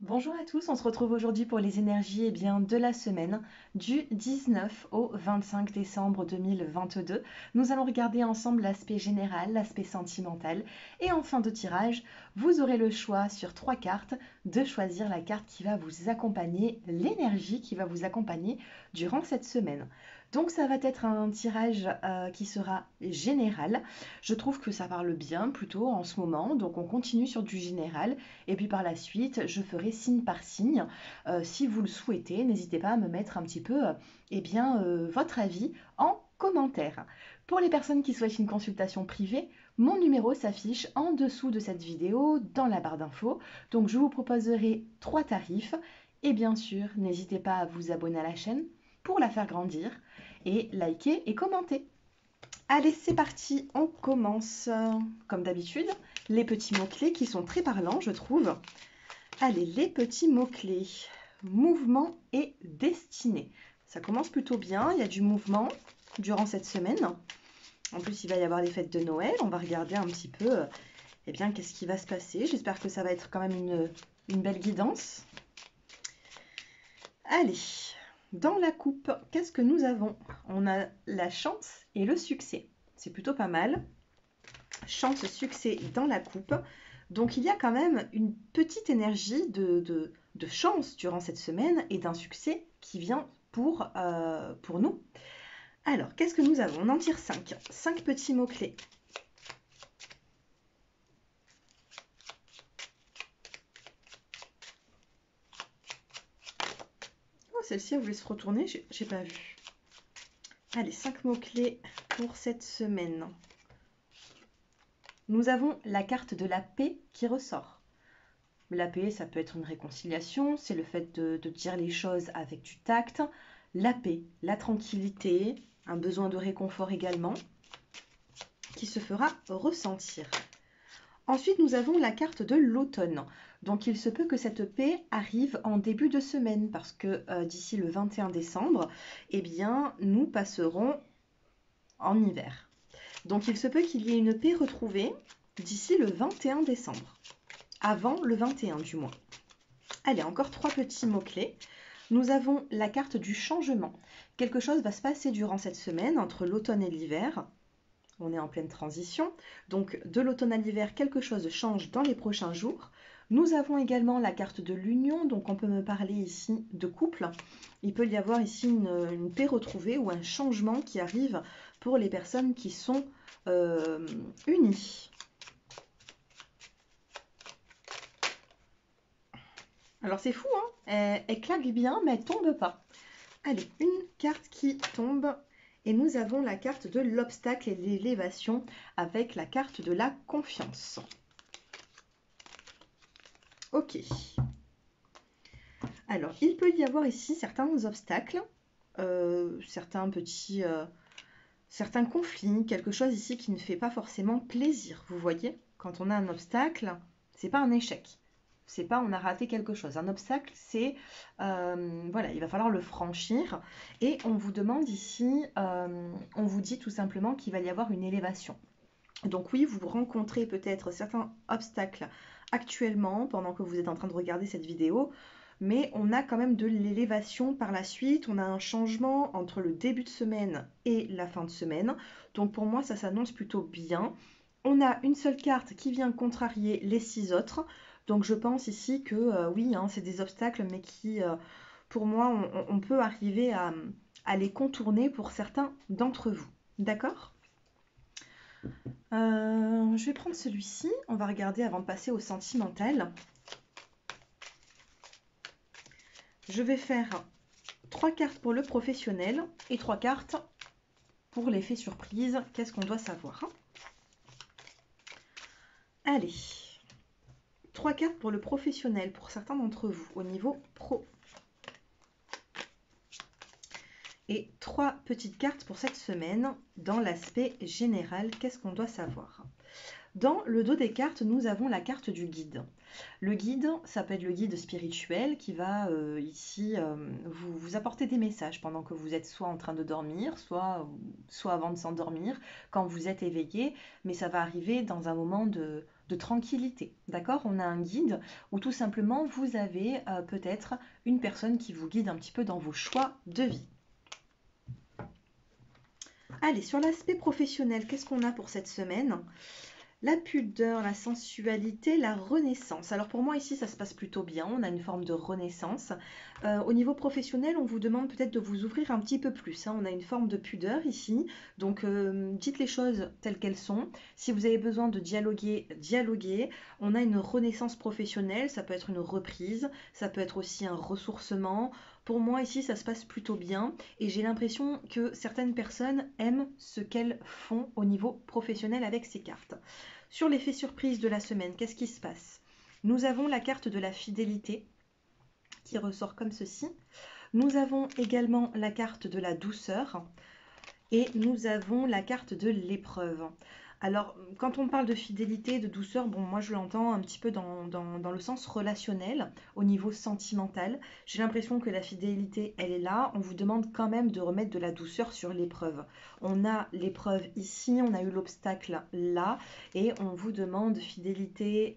Bonjour à tous, on se retrouve aujourd'hui pour les énergies de la semaine du 19 au 25 décembre 2022. Nous allons regarder ensemble l'aspect général, l'aspect sentimental et en fin de tirage, vous aurez le choix sur 3 cartes de choisir la carte qui va vous accompagner, l'énergie qui va vous accompagner durant cette semaine. Donc ça va être un tirage qui sera général. Je trouve que ça parle bien plutôt en ce moment, donc on continue sur du général. Et puis par la suite, je ferai signe par signe. Si vous le souhaitez, n'hésitez pas à me mettre un petit peu votre avis en commentaire. Pour les personnes qui souhaitent une consultation privée, mon numéro s'affiche en dessous de cette vidéo dans la barre d'infos. Donc je vous proposerai 3 tarifs. Et bien sûr, n'hésitez pas à vous abonner à la chaîne pour la faire grandir et liker et commenter. Allez, c'est parti, on commence. Comme d'habitude, les petits mots-clés qui sont très parlants, je trouve. Allez, les petits mots-clés. Mouvement et destinée. Ça commence plutôt bien, il y a du mouvement durant cette semaine. En plus, il va y avoir les fêtes de Noël. On va regarder un petit peu qu'est-ce qui va se passer. J'espère que ça va être quand même une belle guidance. Allez, dans la coupe, qu'est-ce que nous avons? On a la chance et le succès. C'est plutôt pas mal. Chance, succès dans la coupe. Donc il y a quand même une petite énergie de chance durant cette semaine et d'un succès qui vient pour nous. Alors, qu'est-ce que nous avons? On en tire 5. 5 petits mots-clés. Oh, celle-ci, elle voulait se retourner, j'ai pas vu. Allez, 5 mots-clés pour cette semaine. Nous avons la carte de la paix qui ressort. La paix, ça peut être une réconciliation, c'est le fait de dire les choses avec du tact. La paix, la tranquillité, un besoin de réconfort également, qui se fera ressentir. Ensuite, nous avons la carte de l'automne. Donc, il se peut que cette paix arrive en début de semaine, parce que d'ici le 21 décembre, eh bien, nous passerons en hiver. Donc, il se peut qu'il y ait une paix retrouvée d'ici le 21 décembre, avant le 21 du mois. Allez, encore 3 petits mots-clés. Nous avons la carte du changement. Quelque chose va se passer durant cette semaine entre l'automne et l'hiver. On est en pleine transition. Donc, de l'automne à l'hiver, quelque chose change dans les prochains jours. Nous avons également la carte de l'union. Donc, on peut me parler ici de couple. Il peut y avoir ici une paix retrouvée ou un changement qui arrive pour les personnes qui sont unies. Alors c'est fou, hein, elle claque bien, mais elle tombe pas. Allez, une carte qui tombe. Et nous avons la carte de l'obstacle et l'élévation avec la carte de la confiance. Ok. Alors, il peut y avoir ici certains obstacles, certains conflits, quelque chose ici qui ne fait pas forcément plaisir. Vous voyez, quand on a un obstacle, c'est pas un échec. C'est pas on a raté quelque chose. Un obstacle, c'est voilà, il va falloir le franchir. Et on vous demande ici, on vous dit tout simplement qu'il va y avoir une élévation. Donc oui, vous rencontrez peut-être certains obstacles actuellement pendant que vous êtes en train de regarder cette vidéo, mais on a quand même de l'élévation par la suite. On a un changement entre le début de semaine et la fin de semaine. Donc pour moi, ça s'annonce plutôt bien. On a une seule carte qui vient contrarier les 6 autres. Donc je pense ici que oui, hein, c'est des obstacles, mais qui, pour moi, on peut arriver à les contourner pour certains d'entre vous. D'accord? Je vais prendre celui-ci. On va regarder avant de passer au sentimental. Je vais faire 3 cartes pour le professionnel et 3 cartes pour l'effet surprise. Qu'est-ce qu'on doit savoir? Allez, 3 cartes pour le professionnel pour certains d'entre vous au niveau pro. Et 3 petites cartes pour cette semaine dans l'aspect général. Qu'est-ce qu'on doit savoir? Dans le dos des cartes, nous avons la carte du guide. Le guide, ça peut être le guide spirituel qui va ici vous apporter des messages pendant que vous êtes soit en train de dormir, soit avant de s'endormir, quand vous êtes éveillé, mais ça va arriver dans un moment de tranquillité, d'accord? On a un guide ou tout simplement vous avez peut-être une personne qui vous guide un petit peu dans vos choix de vie. Allez, sur l'aspect professionnel, qu'est-ce qu'on a pour cette semaine? La pudeur, la sensualité, la renaissance. Alors pour moi ici ça se passe plutôt bien, on a une forme de renaissance. Au niveau professionnel on vous demande peut-être de vous ouvrir un petit peu plus, hein. On a une forme de pudeur ici, donc dites les choses telles qu'elles sont. Si vous avez besoin de dialoguer, dialoguez. On a une renaissance professionnelle, ça peut être une reprise, ça peut être aussi un ressourcement. Pour moi ici ça se passe plutôt bien et j'ai l'impression que certaines personnes aiment ce qu'elles font au niveau professionnel avec ces cartes. Sur l'effet surprise de la semaine, qu'est-ce qui se passe? Nous avons la carte de la fidélité qui ressort comme ceci. Nous avons également la carte de la douceur et nous avons la carte de l'épreuve. Alors, quand on parle de fidélité, de douceur, bon, moi je l'entends un petit peu dans le sens relationnel, au niveau sentimental. J'ai l'impression que la fidélité, elle est là. On vous demande quand même de remettre de la douceur sur l'épreuve. On a l'épreuve ici, on a eu l'obstacle là, et on vous demande fidélité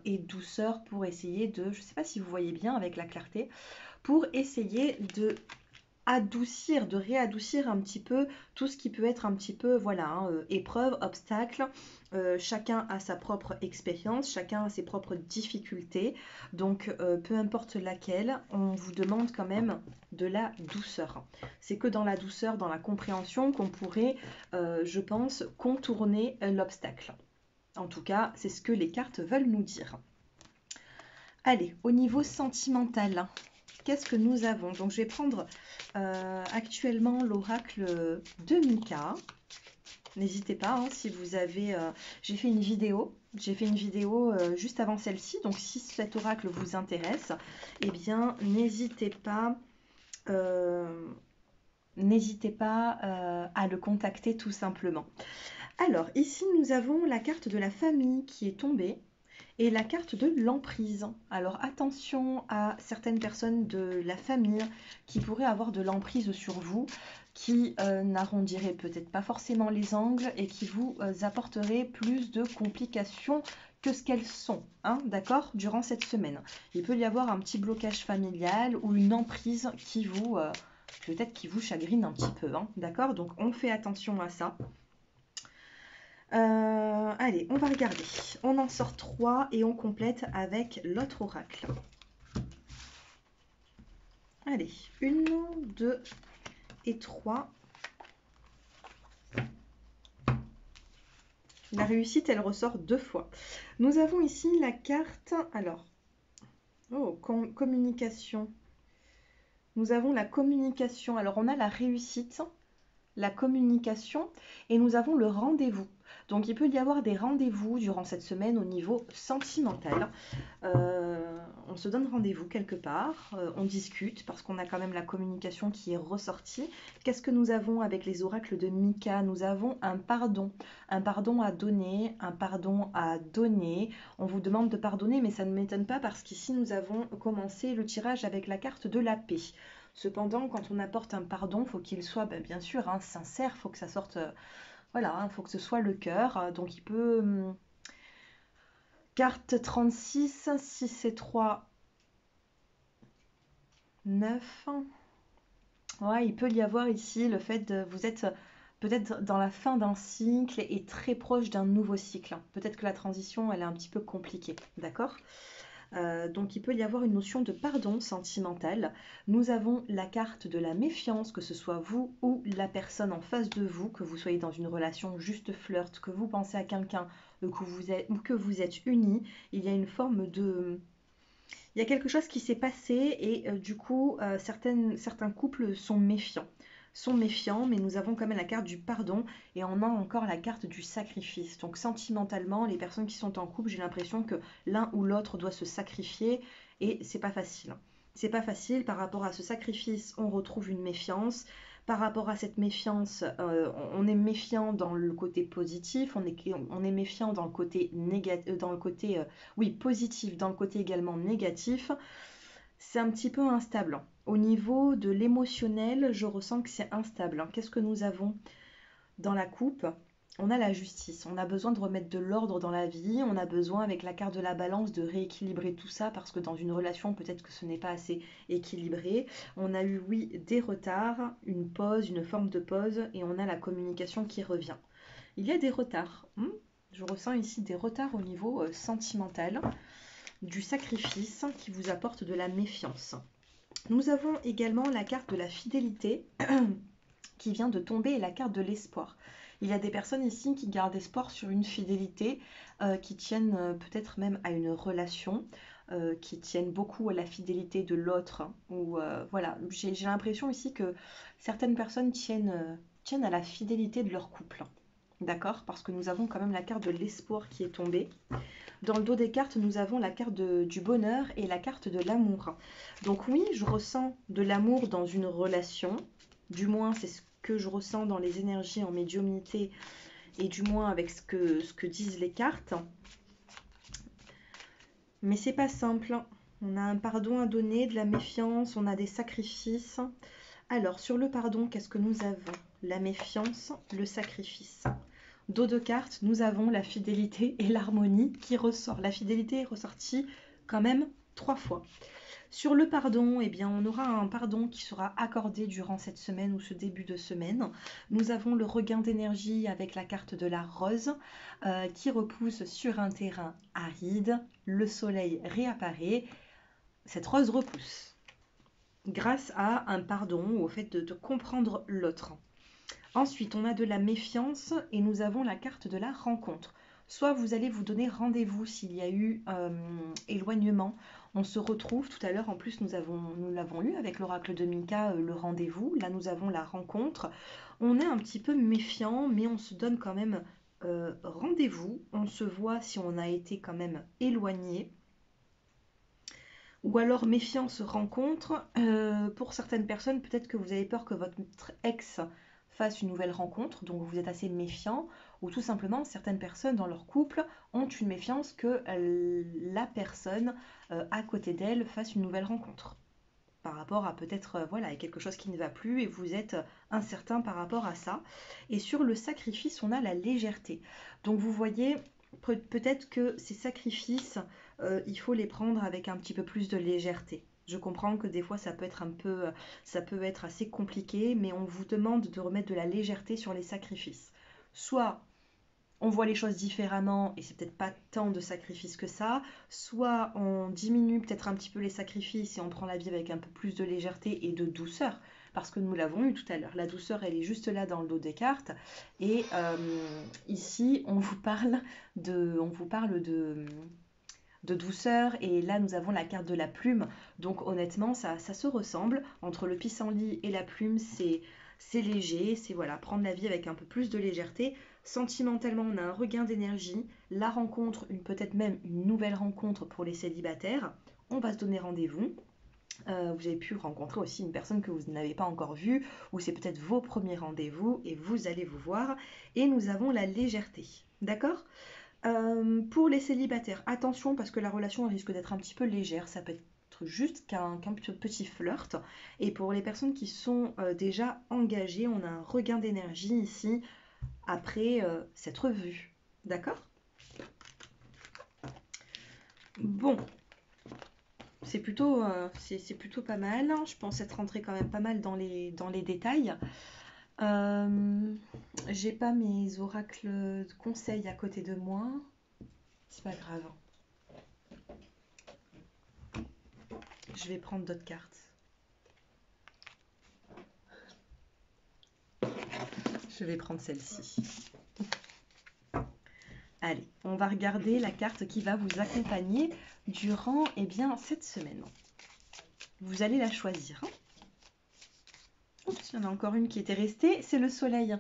et douceur pour essayer de, je ne sais pas si vous voyez bien avec la clarté, pour essayer de adoucir, de réadoucir un petit peu tout ce qui peut être un petit peu, voilà, hein, épreuve, obstacle. Chacun a sa propre expérience, chacun a ses propres difficultés. Donc, peu importe laquelle, on vous demande quand même de la douceur. C'est que dans la douceur, dans la compréhension qu'on pourrait, je pense, contourner l'obstacle. En tout cas, c'est ce que les cartes veulent nous dire. Allez, au niveau sentimental, qu'est-ce que nous avons? Donc je vais prendre actuellement l'oracle de Mika. N'hésitez pas, hein, si vous avez... j'ai fait une vidéo juste avant celle-ci. Donc si cet oracle vous intéresse, eh bien n'hésitez pas à le contacter tout simplement. Alors ici nous avons la carte de la famille qui est tombée. Et la carte de l'emprise. Alors attention à certaines personnes de la famille qui pourraient avoir de l'emprise sur vous, qui n'arrondiraient peut-être pas forcément les angles et qui vous apporteraient plus de complications que ce qu'elles sont, hein, d'accord, durant cette semaine. Il peut y avoir un petit blocage familial ou une emprise qui vous, peut-être qui vous chagrine un petit peu, hein, d'accord. Donc on fait attention à ça. Allez, on va regarder. On en sort 3 et on complète avec l'autre oracle. Allez, 1, 2 et 3. La réussite, elle ressort 2 fois. Nous avons ici la carte, alors, communication. Nous avons la communication. Alors, on a la réussite, la communication et nous avons le rendez-vous. Donc il peut y avoir des rendez-vous durant cette semaine au niveau sentimental. On se donne rendez-vous quelque part, on discute parce qu'on a quand même la communication qui est ressortie. Qu'est-ce que nous avons avec les oracles de Mika? Nous avons un pardon à donner, un pardon à donner. On vous demande de pardonner, mais ça ne m'étonne pas parce qu'ici nous avons commencé le tirage avec la carte de la paix. Cependant, quand on apporte un pardon, il faut qu'il soit, bien sûr, hein, sincère, il faut que ça sorte, voilà, il faut que ce soit le cœur. Donc il peut... carte 36, 6 et 3, 9. Ouais, il peut y avoir ici le fait de... Vous êtes peut-être dans la fin d'un cycle et très proche d'un nouveau cycle. Peut-être que la transition, elle est un petit peu compliquée, d'accord ? Donc il peut y avoir une notion de pardon sentimental. Nous avons la carte de la méfiance, que ce soit vous ou la personne en face de vous, que vous soyez dans une relation juste flirt, que vous pensez à quelqu'un ou que vous êtes unis. Il y a une forme de... Il y a quelque chose qui s'est passé et du coup certains couples sont méfiants, mais nous avons quand même la carte du pardon et on a encore la carte du sacrifice. Donc sentimentalement, les personnes qui sont en couple, j'ai l'impression que l'un ou l'autre doit se sacrifier et c'est pas facile. C'est pas facile, par rapport à ce sacrifice, on retrouve une méfiance. Par rapport à cette méfiance, on est méfiant dans le côté positif, on est méfiant dans le côté négatif, oui, positif, dans le côté également négatif. C'est un petit peu instable. Au niveau de l'émotionnel, je ressens que c'est instable. Qu'est-ce que nous avons dans la coupe? on a la justice, on a besoin de remettre de l'ordre dans la vie, on a besoin avec la carte de la balance de rééquilibrer tout ça parce que dans une relation peut-être que ce n'est pas assez équilibré. On a eu oui des retards, une pause, une forme de pause et on a la communication qui revient. Il y a des retards, je ressens ici des retards au niveau sentimental, du sacrifice qui vous apporte de la méfiance. Nous avons également la carte de la fidélité qui vient de tomber et la carte de l'espoir. Il y a des personnes ici qui gardent espoir sur une fidélité, qui tiennent peut-être même à une relation, qui tiennent beaucoup à la fidélité de l'autre. Hein, ou voilà, j'ai l'impression ici que certaines personnes tiennent à la fidélité de leur couple. D'accord? Parce que nous avons quand même la carte de l'espoir qui est tombée. Dans le dos des cartes, nous avons la carte du bonheur et la carte de l'amour. Donc oui, je ressens de l'amour dans une relation. Du moins, c'est ce que je ressens dans les énergies en médiumnité et du moins avec ce que disent les cartes. Mais c'est pas simple. On a un pardon à donner, de la méfiance, on a des sacrifices. Alors, sur le pardon, qu'est-ce que nous avons? La méfiance, le sacrifice. Dos de cartes, nous avons la fidélité et l'harmonie qui ressort. La fidélité est ressortie quand même 3 fois. Sur le pardon, eh bien, on aura un pardon qui sera accordé durant cette semaine ou ce début de semaine. Nous avons le regain d'énergie avec la carte de la rose qui repousse sur un terrain aride. Le soleil réapparaît. Cette rose repousse grâce à un pardon ou au fait de comprendre l'autre. Ensuite, on a de la méfiance et nous avons la carte de la rencontre. Soit vous allez vous donner rendez-vous s'il y a eu éloignement. On se retrouve tout à l'heure, en plus nous l'avons eu avec l'oracle de Mika, le rendez-vous. Là nous avons la rencontre. On est un petit peu méfiant, mais on se donne quand même rendez-vous. On se voit si on a été quand même éloigné. Ou alors méfiance rencontre. Pour certaines personnes, peut-être que vous avez peur que votre ex fasse une nouvelle rencontre, donc vous êtes assez méfiant, ou tout simplement certaines personnes dans leur couple ont une méfiance que la personne à côté d'elle fasse une nouvelle rencontre. Par rapport à peut-être voilà, quelque chose qui ne va plus et vous êtes incertain par rapport à ça. Et sur le sacrifice, on a la légèreté. Donc vous voyez, peut-être que ces sacrifices, il faut les prendre avec un petit peu plus de légèreté. Je comprends que des fois ça peut être assez compliqué, mais on vous demande de remettre de la légèreté sur les sacrifices. Soit on voit les choses différemment et c'est peut-être pas tant de sacrifices que ça, soit on diminue peut-être un petit peu les sacrifices et on prend la vie avec un peu plus de légèreté et de douceur, parce que nous l'avons eu tout à l'heure. La douceur, elle est juste là dans le dos des cartes, et ici on vous parle de douceur, et là nous avons la carte de la plume, donc honnêtement ça se ressemble, entre le pissenlit et la plume, c'est léger, c'est voilà, prendre la vie avec un peu plus de légèreté. Sentimentalement, on a un regain d'énergie, la rencontre, peut-être même une nouvelle rencontre pour les célibataires, on va se donner rendez-vous. Vous avez pu rencontrer aussi une personne que vous n'avez pas encore vue, ou c'est peut-être vos premiers rendez-vous et vous allez vous voir. Et nous avons la légèreté, d'accord? Pour les célibataires, attention parce que la relation risque d'être un petit peu légère, ça peut être juste qu'un petit flirt. Et pour les personnes qui sont déjà engagées, on a un regain d'énergie ici après cette revue, d'accord? Bon, c'est plutôt pas mal, hein. Je pense être rentrée quand même pas mal dans les détails. J'ai pas mes oracles de conseils à côté de moi. C'est pas grave. Je vais prendre d'autres cartes. Je vais prendre celle-ci. Allez, on va regarder la carte qui va vous accompagner durant cette semaine. Vous allez la choisir. Oups, il y en a encore une qui était restée, c'est le soleil.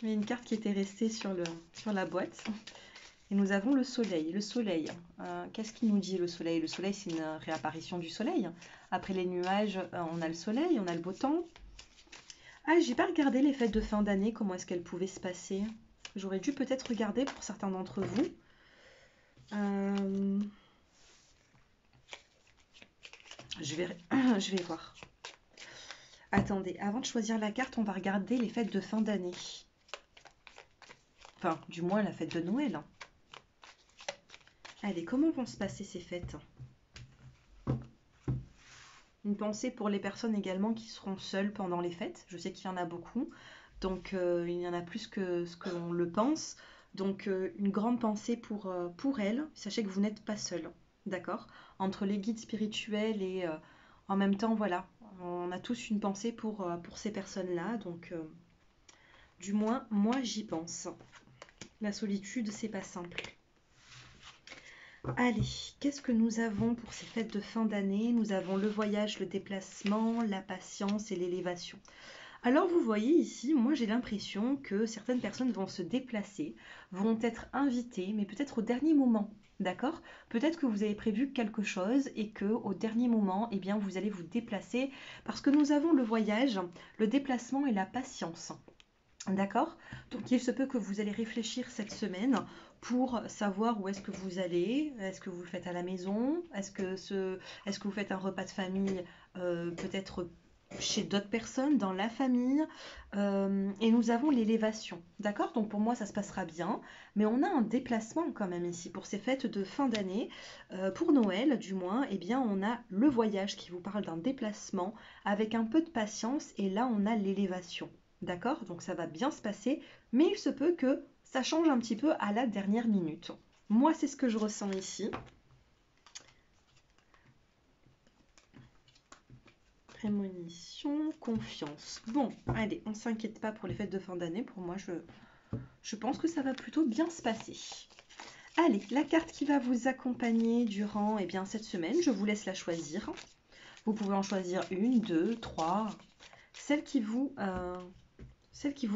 Il y a une carte qui était restée sur la boîte. Et nous avons le soleil. Le soleil, qu'est-ce qu'il nous dit le soleil? Le soleil, c'est une réapparition du soleil. Après les nuages, on a le soleil, on a le beau temps. Ah, j'ai pas regardé les fêtes de fin d'année, comment est-ce qu'elles pouvaient se passer. J'aurais dû peut-être regarder pour certains d'entre vous. Je vais voir. Attendez, avant de choisir la carte, on va regarder les fêtes de fin d'année. Enfin, du moins la fête de Noël. Allez, comment vont se passer ces fêtes? Une pensée pour les personnes également qui seront seules pendant les fêtes. Je sais qu'il y en a beaucoup, donc il y en a plus que ce que l'on le pense. Donc une grande pensée pour elles. Sachez que vous n'êtes pas seul, d'accord? Entre les guides spirituels et en même temps, voilà, on a tous une pensée pour ces personnes-là. Donc du moins, moi j'y pense. La solitude, c'est pas simple. Allez, qu'est-ce que nous avons pour ces fêtes de fin d'année? Nous avons le voyage, le déplacement, la patience et l'élévation. Alors vous voyez ici, moi j'ai l'impression que certaines personnes vont se déplacer, vont être invitées, mais peut-être au dernier moment, d'accord? Peut-être que vous avez prévu quelque chose et que au dernier moment, eh bien, vous allez vous déplacer parce que nous avons le voyage, le déplacement et la patience. D'accord? Donc il se peut que vous allez réfléchir cette semaine pour savoir où est-ce que vous allez. Est-ce que vous le faites à la maison? Est-ce que vous faites un repas de famille peut-être chez d'autres personnes, dans la famille? Et nous avons l'élévation. D'accord? Donc pour moi ça se passera bien. Mais on a un déplacement quand même ici pour ces fêtes de fin d'année. Pour Noël du moins, eh bien on a le voyage qui vous parle d'un déplacement avec un peu de patience et là on a l'élévation. D'accord? Donc ça va bien se passer, mais il se peut que ça change un petit peu à la dernière minute. Moi, c'est ce que je ressens ici. Prémonition, confiance. Bon, allez, on ne s'inquiète pas pour les fêtes de fin d'année. Pour moi, je pense que ça va plutôt bien se passer. Allez, la carte qui va vous accompagner durant cette semaine, je vous laisse la choisir. Vous pouvez en choisir une, deux, trois. Celle qui vous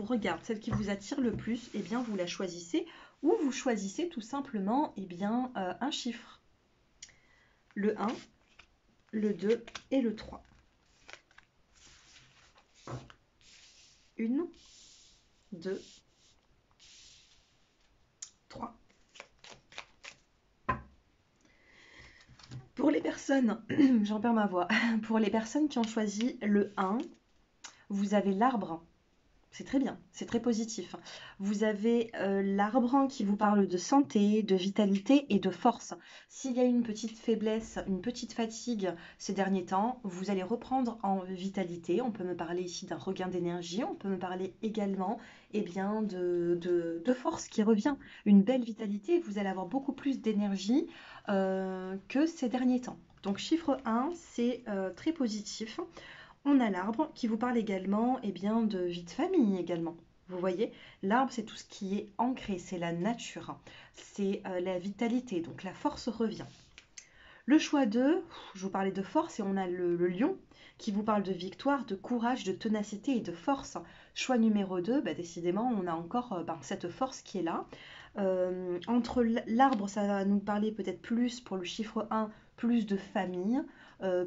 regarde, celle qui vous attire le plus, eh bien vous la choisissez ou vous choisissez tout simplement un chiffre. Le 1, le 2 et le 3. 1, 2, 3. Pour les personnes, j'en perds ma voix, pour les personnes qui ont choisi le 1, vous avez l'arbre. C'est très bien, c'est très positif. Vous avez l'arbre qui vous parle de santé, de vitalité et de force. S'il y a une petite faiblesse, une petite fatigue ces derniers temps, vous allez reprendre en vitalité. On peut me parler ici d'un regain d'énergie. On peut me parler également de force qui revient. Une belle vitalité. Vous allez avoir beaucoup plus d'énergie que ces derniers temps. Donc chiffre 1, c'est très positif. On a l'arbre qui vous parle également de vie de famille également. Vous voyez, l'arbre, c'est tout ce qui est ancré, c'est la nature, c'est la vitalité, donc la force revient. Le choix 2, je vous parlais de force et on a le lion qui vous parle de victoire, de courage, de ténacité et de force. Choix numéro 2, décidément, on a encore cette force qui est là. Entre l'arbre, ça va nous parler peut-être plus pour le chiffre 1, plus de famille,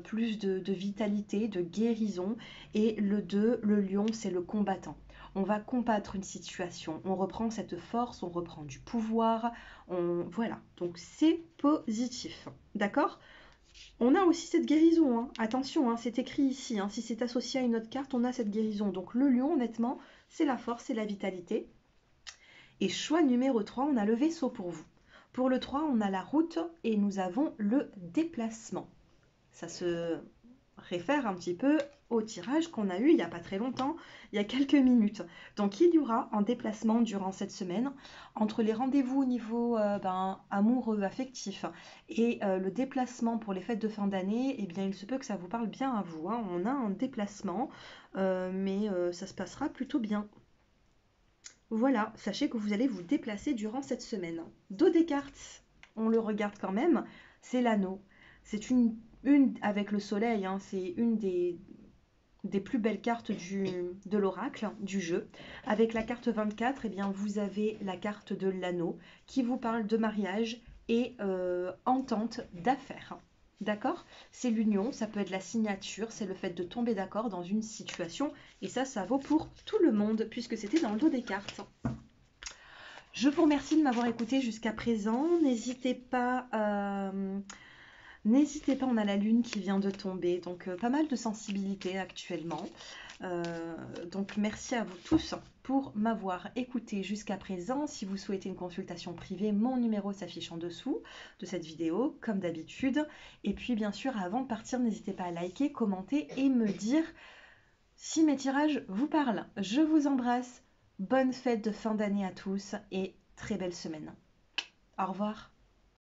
plus de vitalité, de guérison. Et le 2, le lion, c'est le combattant. On va combattre une situation, on reprend cette force, on reprend du pouvoir, voilà, donc c'est positif, d'accord? On a aussi cette guérison, hein. Attention, hein, c'est écrit ici, hein. Si c'est associé à une autre carte, on a cette guérison. Donc le lion, honnêtement, c'est la force, c'est la vitalité. Et choix numéro 3, on a le vaisseau pour vous. Pour le 3, on a la route et nous avons le déplacement. Ça se réfère un petit peu au tirage qu'on a eu il n'y a pas très longtemps, il y a quelques minutes. Donc il y aura un déplacement durant cette semaine entre les rendez-vous au niveau amoureux, affectif et le déplacement pour les fêtes de fin d'année. Eh bien il se peut que ça vous parle bien à vous, hein. On a un déplacement, mais ça se passera plutôt bien. Voilà, sachez que vous allez vous déplacer durant cette semaine. Dos des cartes, on le regarde quand même, c'est l'anneau. C'est une avec le soleil, hein, c'est une des plus belles cartes de l'oracle, du jeu. Avec la carte 24, eh bien, vous avez la carte de l'anneau qui vous parle de mariage et entente d'affaires. D'accord? C'est l'union, ça peut être la signature, c'est le fait de tomber d'accord dans une situation. Et ça vaut pour tout le monde puisque c'était dans le dos des cartes. Je vous remercie de m'avoir écouté jusqu'à présent. N'hésitez pas N'hésitez pas, on a la lune qui vient de tomber, donc pas mal de sensibilité actuellement. Donc merci à vous tous pour m'avoir écouté jusqu'à présent. Si vous souhaitez une consultation privée, mon numéro s'affiche en dessous de cette vidéo, comme d'habitude. Et puis bien sûr, avant de partir, n'hésitez pas à liker, commenter et me dire si mes tirages vous parlent. Je vous embrasse, bonne fête de fin d'année à tous et très belle semaine. Au revoir.